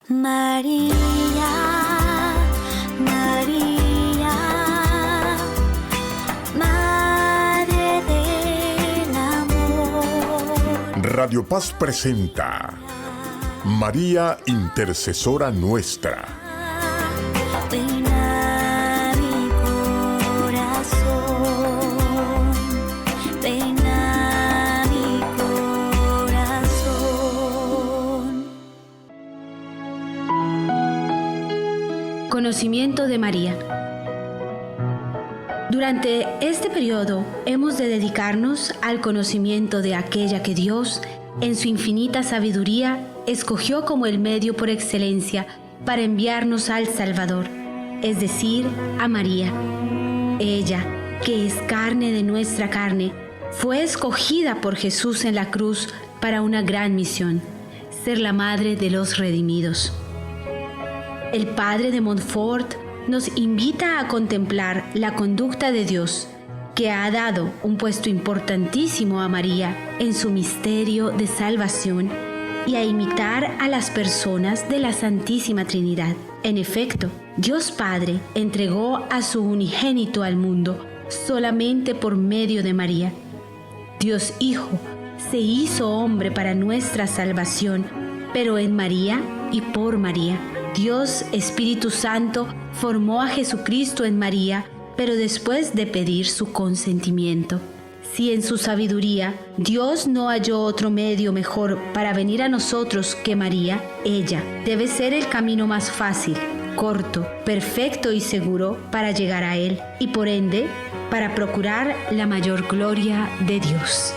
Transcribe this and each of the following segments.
María, María, Madre del Amor. Radio Paz presenta María Intercesora Nuestra. Ven a mi corazón, ven a mi corazón. Conocimiento de María. Durante este periodo hemos de dedicarnos al conocimiento de aquella que Dios, en su infinita sabiduría, escogió como el medio por excelencia para enviarnos al Salvador, es decir, a María. Ella, que es carne de nuestra carne, fue escogida por Jesús en la cruz para una gran misión: ser la madre de los redimidos. El padre de Montfort nos invita a contemplar la conducta de Dios, que ha dado un puesto importantísimo a María en su misterio de salvación, y a imitar a las personas de la Santísima Trinidad. En efecto, Dios Padre entregó a su unigénito al mundo solamente por medio de María. Dios Hijo se hizo hombre para nuestra salvación, pero en María y por María. Dios Espíritu Santo formó a Jesucristo en María, pero después de pedir su consentimiento. Si en su sabiduría Dios no halló otro medio mejor para venir a nosotros que María, ella debe ser el camino más fácil, corto, perfecto y seguro para llegar a Él y por ende para procurar la mayor gloria de Dios.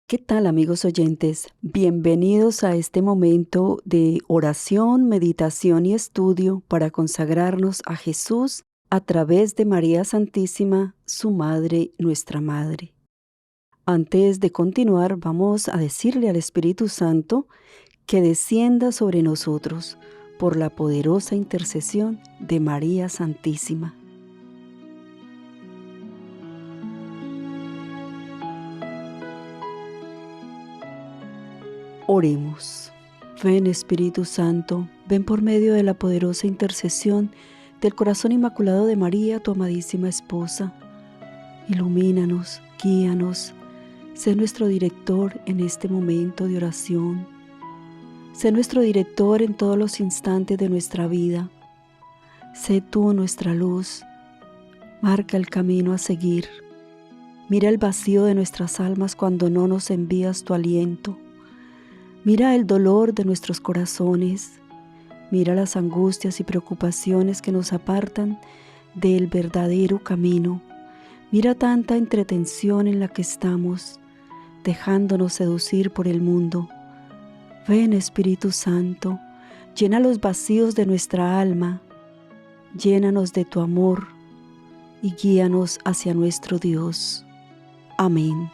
¿Qué tal, amigos oyentes? Bienvenidos a este momento de oración, meditación y estudio para consagrarnos a Jesús a través de María Santísima, su Madre, nuestra Madre. Antes de continuar, vamos a decirle al Espíritu Santo que descienda sobre nosotros por la poderosa intercesión de María Santísima. Oremos. Ven, Espíritu Santo, ven por medio de la poderosa intercesión del corazón inmaculado de María, tu amadísima esposa. Ilumínanos, guíanos, sé nuestro director en este momento de oración. Sé nuestro director en todos los instantes de nuestra vida. Sé tú nuestra luz, marca el camino a seguir. Mira el vacío de nuestras almas cuando no nos envías tu aliento. Mira el dolor de nuestros corazones, mira las angustias y preocupaciones que nos apartan del verdadero camino. Mira tanta entretención en la que estamos, dejándonos seducir por el mundo. Ven, Espíritu Santo, llena los vacíos de nuestra alma, llénanos de tu amor y guíanos hacia nuestro Dios. Amén.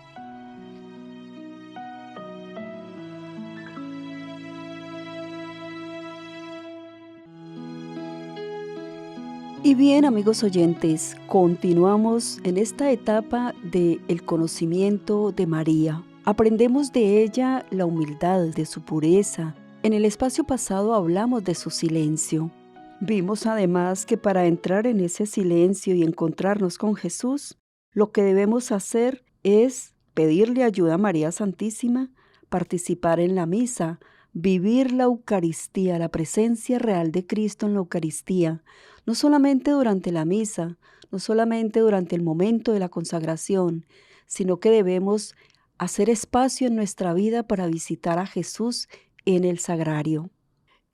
Y bien, amigos oyentes, continuamos en esta etapa del conocimiento de María. Aprendemos de ella la humildad, de su pureza. En el espacio pasado hablamos de su silencio. Vimos además que para entrar en ese silencio y encontrarnos con Jesús, lo que debemos hacer es pedirle ayuda a María Santísima, participar en la misa, vivir la Eucaristía, la presencia real de Cristo en la Eucaristía, no solamente durante la misa, no solamente durante el momento de la consagración, sino que debemos hacer espacio en nuestra vida para visitar a Jesús en el sagrario.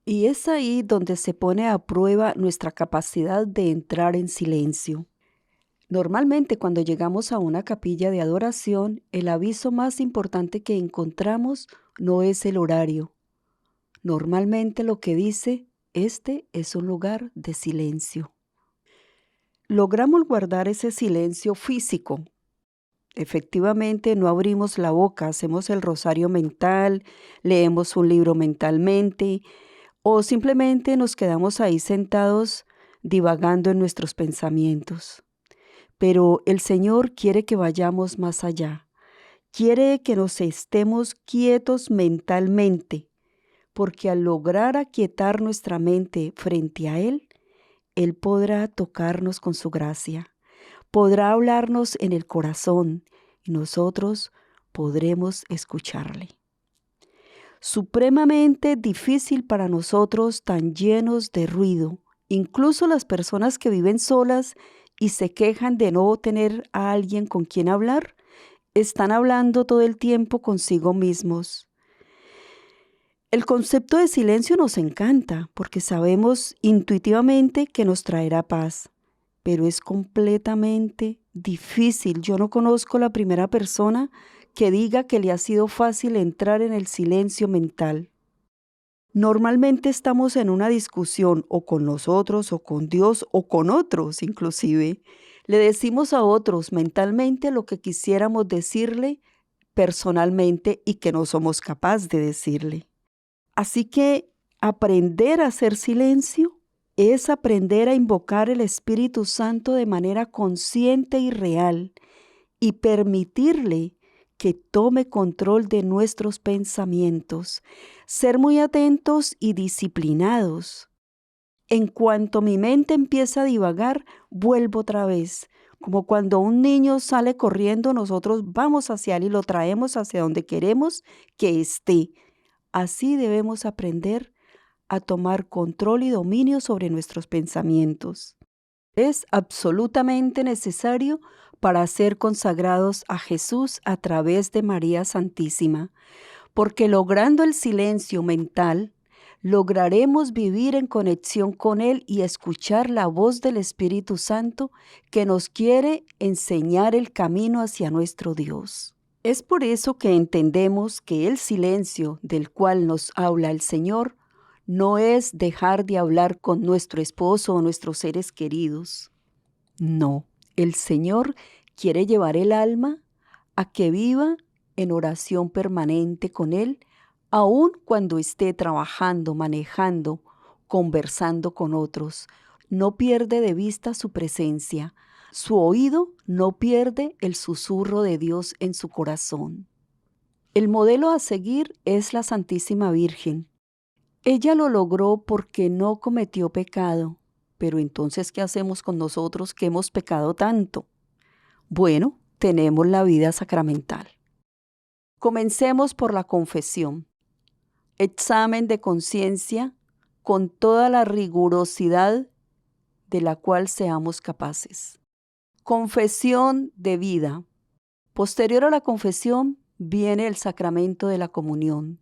Y es ahí donde se pone a prueba nuestra capacidad de entrar en silencio. Normalmente cuando llegamos a una capilla de adoración, el aviso más importante que encontramos no es el horario. Normalmente lo que dice: este es un lugar de silencio. Logramos guardar ese silencio físico. Efectivamente, no abrimos la boca, hacemos el rosario mental, leemos un libro mentalmente o simplemente nos quedamos ahí sentados divagando en nuestros pensamientos. Pero el Señor quiere que vayamos más allá. Quiere que nos estemos quietos mentalmente, porque al lograr aquietar nuestra mente frente a Él podrá tocarnos con su gracia, podrá hablarnos en el corazón y nosotros podremos escucharle. Supremamente difícil para nosotros tan llenos de ruido, incluso las personas que viven solas y se quejan de no tener a alguien con quien hablar, están hablando todo el tiempo consigo mismos. El concepto de silencio nos encanta porque sabemos intuitivamente que nos traerá paz, pero es completamente difícil. Yo no conozco la primera persona que diga que le ha sido fácil entrar en el silencio mental. Normalmente estamos en una discusión o con nosotros o con Dios o con otros inclusive. Le decimos a otros mentalmente lo que quisiéramos decirle personalmente y que no somos capaces de decirle. Así que aprender a hacer silencio es aprender a invocar el Espíritu Santo de manera consciente y real y permitirle que tome control de nuestros pensamientos, ser muy atentos y disciplinados. En cuanto mi mente empieza a divagar, vuelvo otra vez. Como cuando un niño sale corriendo, nosotros vamos hacia él y lo traemos hacia donde queremos que esté. Así debemos aprender a tomar control y dominio sobre nuestros pensamientos. Es absolutamente necesario para ser consagrados a Jesús a través de María Santísima, porque logrando el silencio mental, lograremos vivir en conexión con Él y escuchar la voz del Espíritu Santo que nos quiere enseñar el camino hacia nuestro Dios. Es por eso que entendemos que el silencio del cual nos habla el Señor no es dejar de hablar con nuestro esposo o nuestros seres queridos. No, el Señor quiere llevar el alma a que viva en oración permanente con Él, aun cuando esté trabajando, manejando, conversando con otros. No pierde de vista su presencia. Su oído no pierde el susurro de Dios en su corazón. El modelo a seguir es la Santísima Virgen. Ella lo logró porque no cometió pecado. Pero entonces, ¿qué hacemos con nosotros que hemos pecado tanto? Bueno, tenemos la vida sacramental. Comencemos por la confesión. Examen de conciencia con toda la rigurosidad de la cual seamos capaces. Confesión de vida. Posterior a la confesión viene el sacramento de la comunión.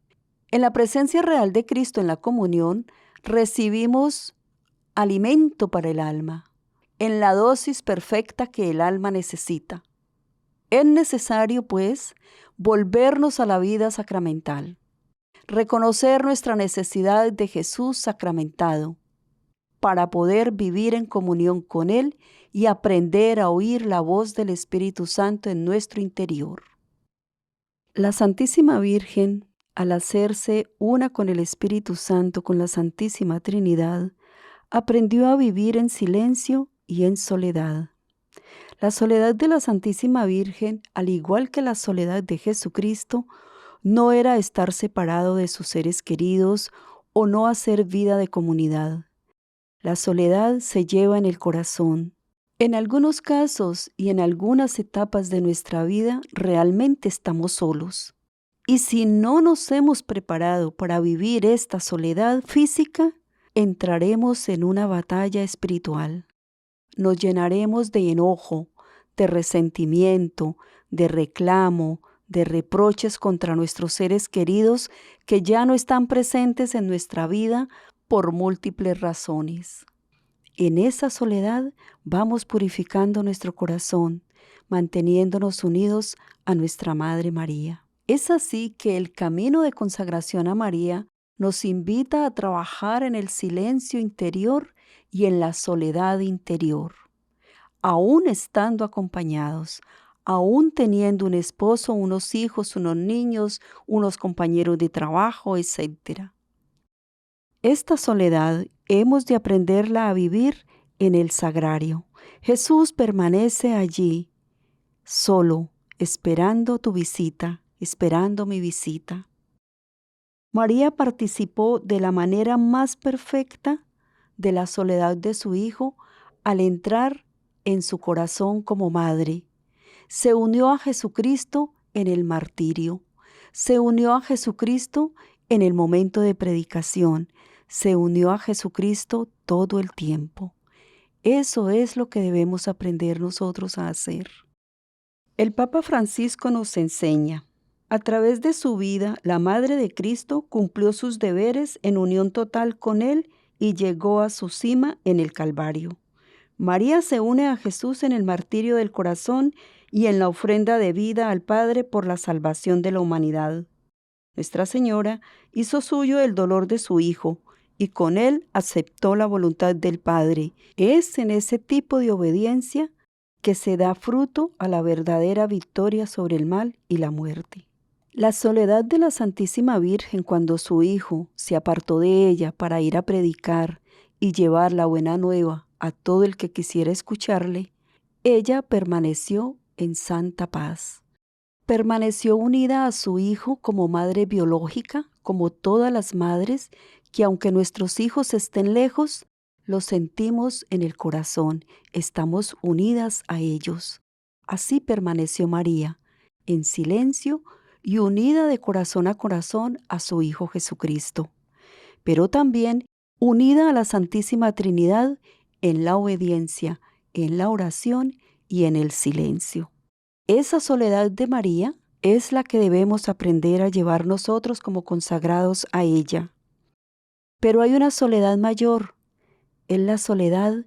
En la presencia real de Cristo en la comunión recibimos alimento para el alma, en la dosis perfecta que el alma necesita. Es necesario, pues, volvernos a la vida sacramental, reconocer nuestra necesidad de Jesús sacramentado, para poder vivir en comunión con Él y aprender a oír la voz del Espíritu Santo en nuestro interior. La Santísima Virgen, al hacerse una con el Espíritu Santo, con la Santísima Trinidad, aprendió a vivir en silencio y en soledad. La soledad de la Santísima Virgen, al igual que la soledad de Jesucristo, no era estar separado de sus seres queridos o no hacer vida de comunidad. La soledad se lleva en el corazón. En algunos casos y en algunas etapas de nuestra vida realmente estamos solos. Y si no nos hemos preparado para vivir esta soledad física, entraremos en una batalla espiritual. Nos llenaremos de enojo, de resentimiento, de reclamo, de reproches contra nuestros seres queridos que ya no están presentes en nuestra vida por múltiples razones. En esa soledad vamos purificando nuestro corazón, manteniéndonos unidos a nuestra Madre María. Es así que el camino de consagración a María nos invita a trabajar en el silencio interior y en la soledad interior, aún estando acompañados, aún teniendo un esposo, unos hijos, unos niños, unos compañeros de trabajo, etc. Esta soledad hemos de aprenderla a vivir en el sagrario. Jesús permanece allí, solo, esperando tu visita, esperando mi visita. María participó de la manera más perfecta de la soledad de su hijo al entrar en su corazón como madre. Se unió a Jesucristo en el martirio. Se unió a Jesucristo en el momento de predicación. Se unió a Jesucristo todo el tiempo. Eso es lo que debemos aprender nosotros a hacer. El Papa Francisco nos enseña: a través de su vida, la Madre de Cristo cumplió sus deberes en unión total con Él y llegó a su cima en el Calvario. María se une a Jesús en el martirio del corazón y en la ofrenda de vida al Padre por la salvación de la humanidad. Nuestra Señora hizo suyo el dolor de su Hijo y con él aceptó la voluntad del Padre. Es en ese tipo de obediencia que se da fruto a la verdadera victoria sobre el mal y la muerte. La soledad de la Santísima Virgen cuando su Hijo se apartó de ella para ir a predicar y llevar la buena nueva a todo el que quisiera escucharle, ella permaneció en santa paz. Permaneció unida a su Hijo como madre biológica, como todas las madres, que aunque nuestros hijos estén lejos, los sentimos en el corazón, estamos unidas a ellos. Así permaneció María, en silencio y unida de corazón a su Hijo Jesucristo, pero también unida a la Santísima Trinidad en la obediencia, en la oración y en el silencio. Esa soledad de María es la que debemos aprender a llevar nosotros como consagrados a ella. Pero hay una soledad mayor, es la soledad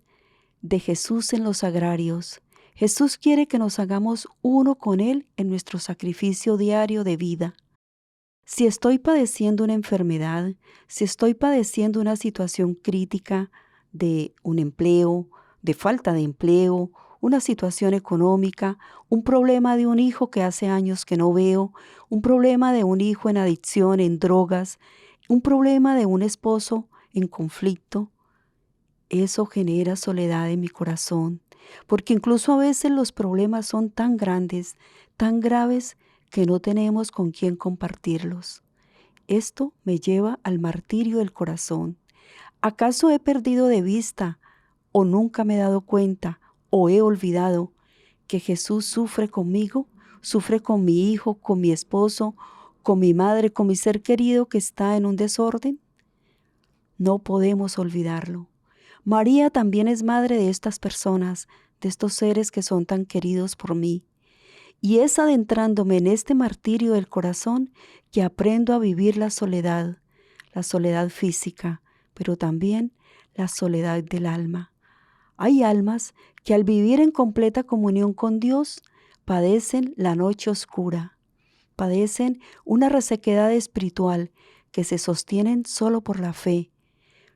de Jesús en los sagrarios. Jesús quiere que nos hagamos uno con Él en nuestro sacrificio diario de vida. Si estoy padeciendo una enfermedad, si estoy padeciendo una situación crítica de un empleo, de falta de empleo, una situación económica, un problema de un hijo que hace años que no veo, un problema de un hijo en adicción, en drogas, un problema de un esposo en conflicto, eso genera soledad en mi corazón, porque incluso a veces los problemas son tan grandes, tan graves, que no tenemos con quién compartirlos. Esto me lleva al martirio del corazón. ¿Acaso he perdido de vista o nunca me he dado cuenta o he olvidado que Jesús sufre conmigo, sufre con mi hijo, con mi esposo, con mi madre, con mi ser querido que está en un desorden? No podemos olvidarlo. María también es madre de estas personas, de estos seres que son tan queridos por mí. Y es adentrándome en este martirio del corazón que aprendo a vivir la soledad física, pero también la soledad del alma. Hay almas que al vivir en completa comunión con Dios padecen la noche oscura, padecen una resequedad espiritual que se sostienen solo por la fe.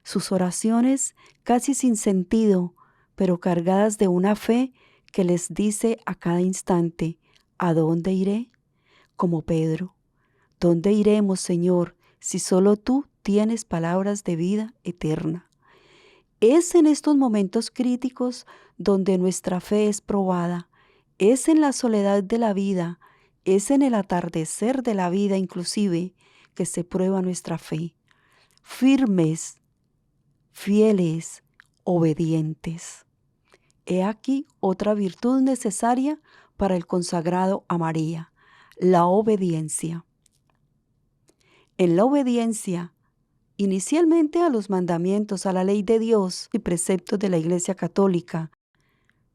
Sus oraciones casi sin sentido, pero cargadas de una fe que les dice a cada instante: ¿a dónde iré? Como Pedro, ¿dónde iremos, Señor, si solo tú tienes palabras de vida eterna? Es en estos momentos críticos donde nuestra fe es probada, es en la soledad de la vida, es en el atardecer de la vida inclusive que se prueba nuestra fe. Firmes, fieles, obedientes. He aquí otra virtud necesaria para el consagrado a María, la obediencia. En la obediencia, inicialmente a los mandamientos, a la ley de Dios y preceptos de la Iglesia Católica,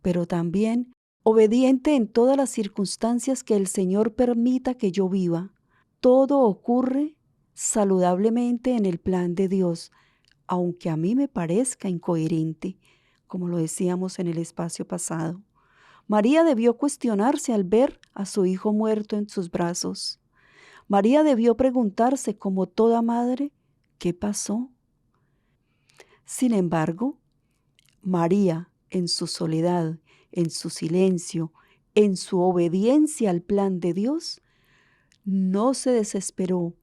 pero también obediente en todas las circunstancias que el Señor permita que yo viva. Todo ocurre saludablemente en el plan de Dios, aunque a mí me parezca incoherente, como lo decíamos en el espacio pasado. María debió cuestionarse al ver a su hijo muerto en sus brazos. María debió preguntarse, como toda madre, ¿qué pasó? Sin embargo, María, en su soledad, en su silencio, en su obediencia al plan de Dios, no se desesperó,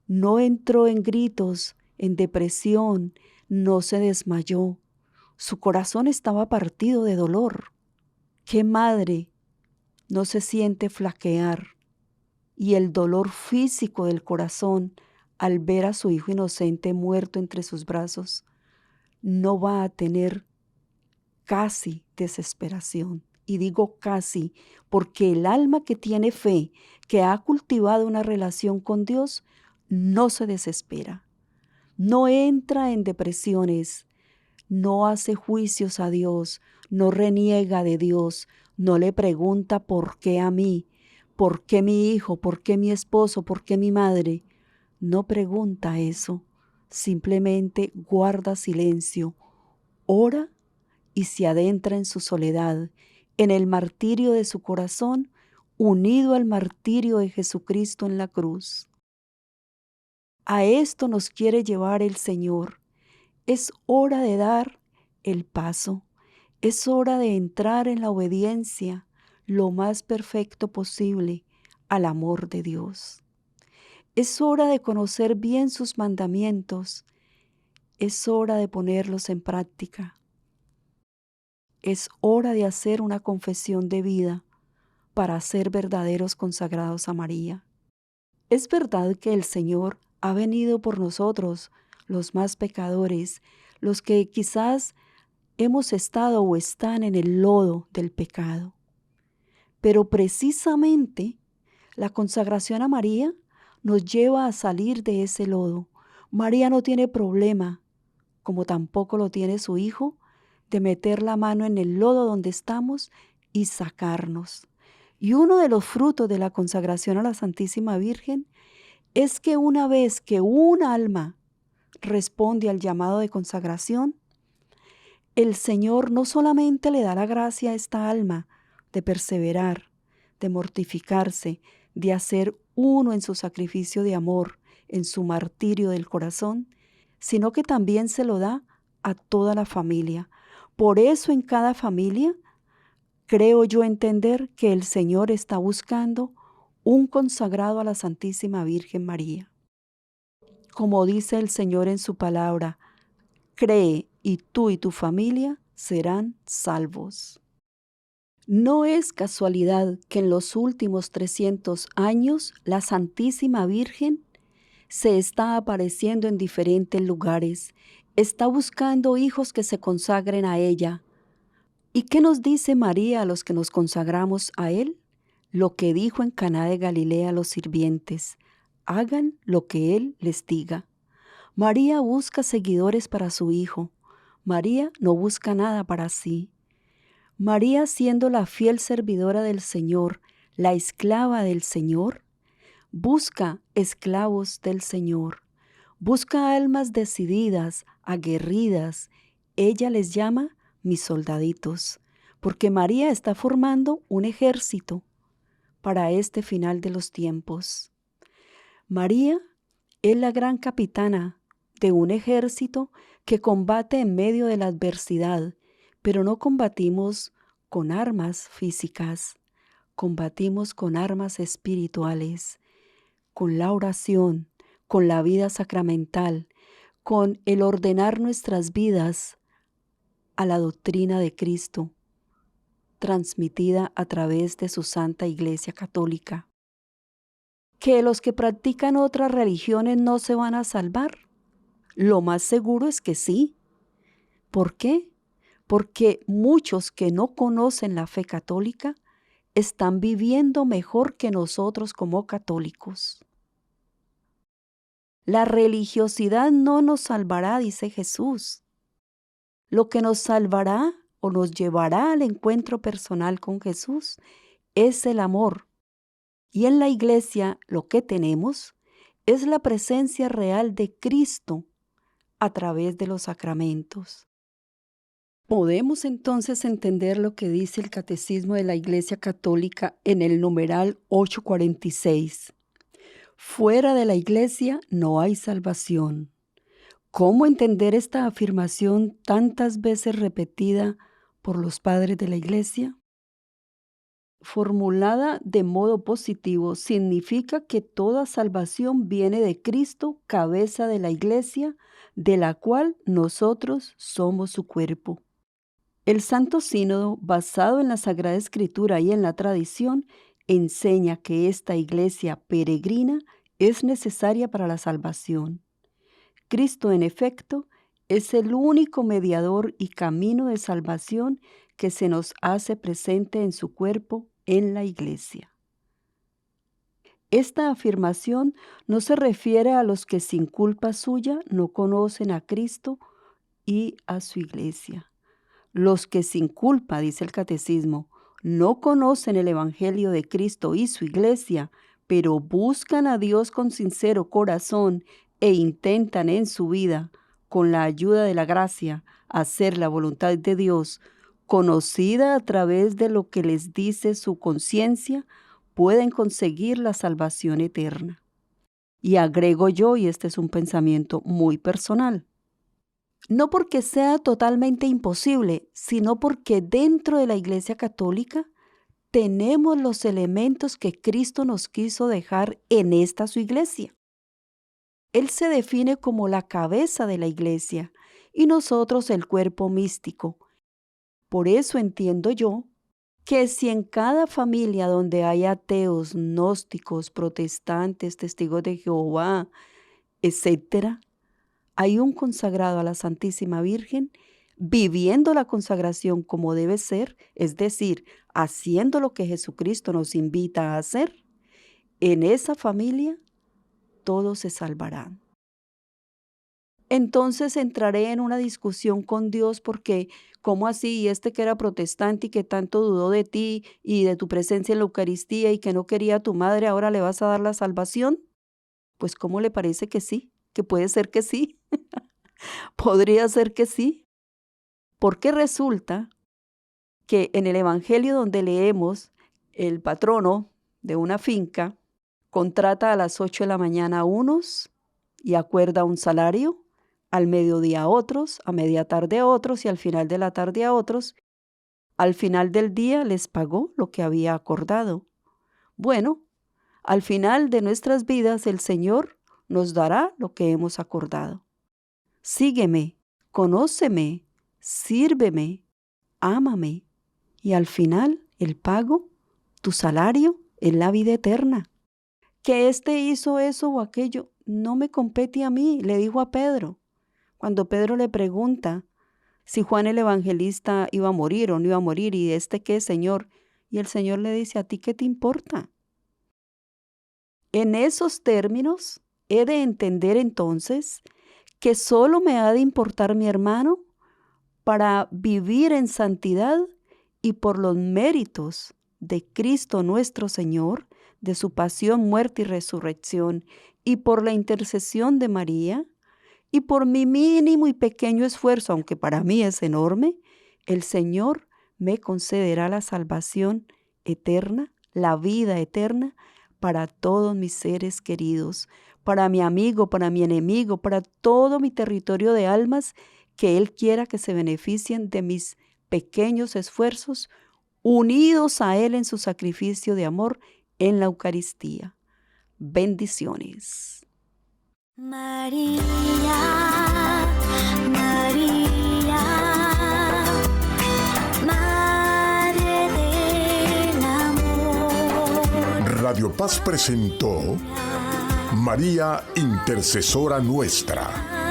no entró en gritos, en depresión, no se desmayó. Su corazón estaba partido de dolor. ¿Qué madre no se siente flaquear? Y el dolor físico del corazón al ver a su hijo inocente muerto entre sus brazos, no va a tener casi desesperación. Y digo casi porque el alma que tiene fe, que ha cultivado una relación con Dios, no se desespera, no entra en depresiones, no hace juicios a Dios, no reniega de Dios, no le pregunta por qué a mí, por qué mi hijo, por qué mi esposo, por qué mi madre. No pregunta eso, simplemente guarda silencio, ora y se adentra en su soledad, en el martirio de su corazón, unido al martirio de Jesucristo en la cruz. A esto nos quiere llevar el Señor. Es hora de dar el paso, es hora de entrar en la obediencia lo más perfecto posible al amor de Dios. Es hora de conocer bien sus mandamientos, es hora de ponerlos en práctica. Es hora de hacer una confesión de vida para ser verdaderos consagrados a María. Es verdad que el Señor ha venido por nosotros, los más pecadores, los que quizás hemos estado o están en el lodo del pecado. Pero precisamente la consagración a María nos lleva a salir de ese lodo. María no tiene problema, como tampoco lo tiene su hijo, de meter la mano en el lodo donde estamos y sacarnos. Y uno de los frutos de la consagración a la Santísima Virgen es que una vez que un alma responde al llamado de consagración, el Señor no solamente le da la gracia a esta alma de perseverar, de mortificarse, de hacer uno en su sacrificio de amor, en su martirio del corazón, sino que también se lo da a toda la familia. Por eso en cada familia creo yo entender que el Señor está buscando un consagrado a la Santísima Virgen María. Como dice el Señor en su palabra, cree y tú y tu familia serán salvos. No es casualidad que en los últimos 300 años la Santísima Virgen se está apareciendo en diferentes lugares, está buscando hijos que se consagren a ella. ¿Y qué nos dice María a los que nos consagramos a Él? Lo que dijo en Caná de Galilea a los sirvientes: hagan lo que Él les diga. María busca seguidores para su hijo. María no busca nada para sí. María, siendo la fiel servidora del Señor, la esclava del Señor, busca esclavos del Señor, busca almas decididas, aguerridas. Ella les llama mis soldaditos, porque María está formando un ejército para este final de los tiempos. María es la gran capitana de un ejército que combate en medio de la adversidad, pero no combatimos con armas físicas, combatimos con armas espirituales, con la oración, con la vida sacramental, con el ordenar nuestras vidas a la doctrina de Cristo, transmitida a través de su Santa Iglesia Católica. ¿Que los que practican otras religiones no se van a salvar? Lo más seguro es que sí. ¿Por qué? Porque muchos que no conocen la fe católica están viviendo mejor que nosotros como católicos. La religiosidad no nos salvará, dice Jesús. Lo que nos salvará o nos llevará al encuentro personal con Jesús es el amor. Y en la iglesia lo que tenemos es la presencia real de Cristo a través de los sacramentos. Podemos entonces entender lo que dice el Catecismo de la Iglesia Católica en el numeral 846. Fuera de la iglesia no hay salvación. ¿Cómo entender esta afirmación tantas veces repetida por los padres de la iglesia? Formulada de modo positivo, significa que toda salvación viene de Cristo, cabeza de la iglesia, de la cual nosotros somos su cuerpo. El Santo Sínodo, basado en la Sagrada Escritura y en la tradición, enseña que esta iglesia peregrina es necesaria para la salvación. Cristo, en efecto, es el único mediador y camino de salvación que se nos hace presente en su cuerpo, en la Iglesia. Esta afirmación no se refiere a los que sin culpa suya no conocen a Cristo y a su Iglesia. Los que sin culpa, dice el Catecismo, no conocen el Evangelio de Cristo y su Iglesia, pero buscan a Dios con sincero corazón e intentan en su vida, con la ayuda de la gracia, hacer la voluntad de Dios, conocida a través de lo que les dice su conciencia, pueden conseguir la salvación eterna. Y agrego yo, y este es un pensamiento muy personal, no porque sea totalmente imposible, sino porque dentro de la Iglesia Católica tenemos los elementos que Cristo nos quiso dejar en esta su Iglesia. Él se define como la cabeza de la Iglesia y nosotros el cuerpo místico. Por eso entiendo yo que si en cada familia donde hay ateos, gnósticos, protestantes, testigos de Jehová, etc., hay un consagrado a la Santísima Virgen, viviendo la consagración como debe ser, es decir, haciendo lo que Jesucristo nos invita a hacer, en esa familia todos se salvarán. Entonces entraré en una discusión con Dios porque, ¿cómo así? Y este que era protestante y que tanto dudó de ti y de tu presencia en la Eucaristía y que no quería a tu madre, ¿ahora le vas a dar la salvación? Pues ¿cómo le parece que sí? Que puede ser que sí. Podría ser que sí. Porque resulta que en el Evangelio donde leemos, el patrono de una finca contrata a las 8 de la mañana a unos y acuerda un salario, al mediodía a otros, a media tarde a otros y al final de la tarde a otros. Al final del día les pagó lo que había acordado. Bueno, al final de nuestras vidas el Señor nos dará lo que hemos acordado. Sígueme, conóceme, sírveme, ámame. Y al final el pago, tu salario, es la vida eterna. Que éste hizo eso o aquello, no me compete a mí, le dijo a Pedro. Cuando Pedro le pregunta si Juan el Evangelista iba a morir o no iba a morir, y ¿qué, Señor? Y el Señor le dice, ¿a ti qué te importa? En esos términos, he de entender entonces que solo me ha de importar mi hermano para vivir en santidad y por los méritos de Cristo nuestro Señor, de su pasión, muerte y resurrección, y por la intercesión de María, y por mi mínimo y pequeño esfuerzo, aunque para mí es enorme, el Señor me concederá la salvación eterna, la vida eterna, para todos mis seres queridos, para mi amigo, para mi enemigo, para todo mi territorio de almas, que Él quiera que se beneficien de mis pequeños esfuerzos, unidos a Él en su sacrificio de amor en la Eucaristía. Bendiciones. María, María, Madre del Amor. Radio Paz presentó María Intercesora Nuestra.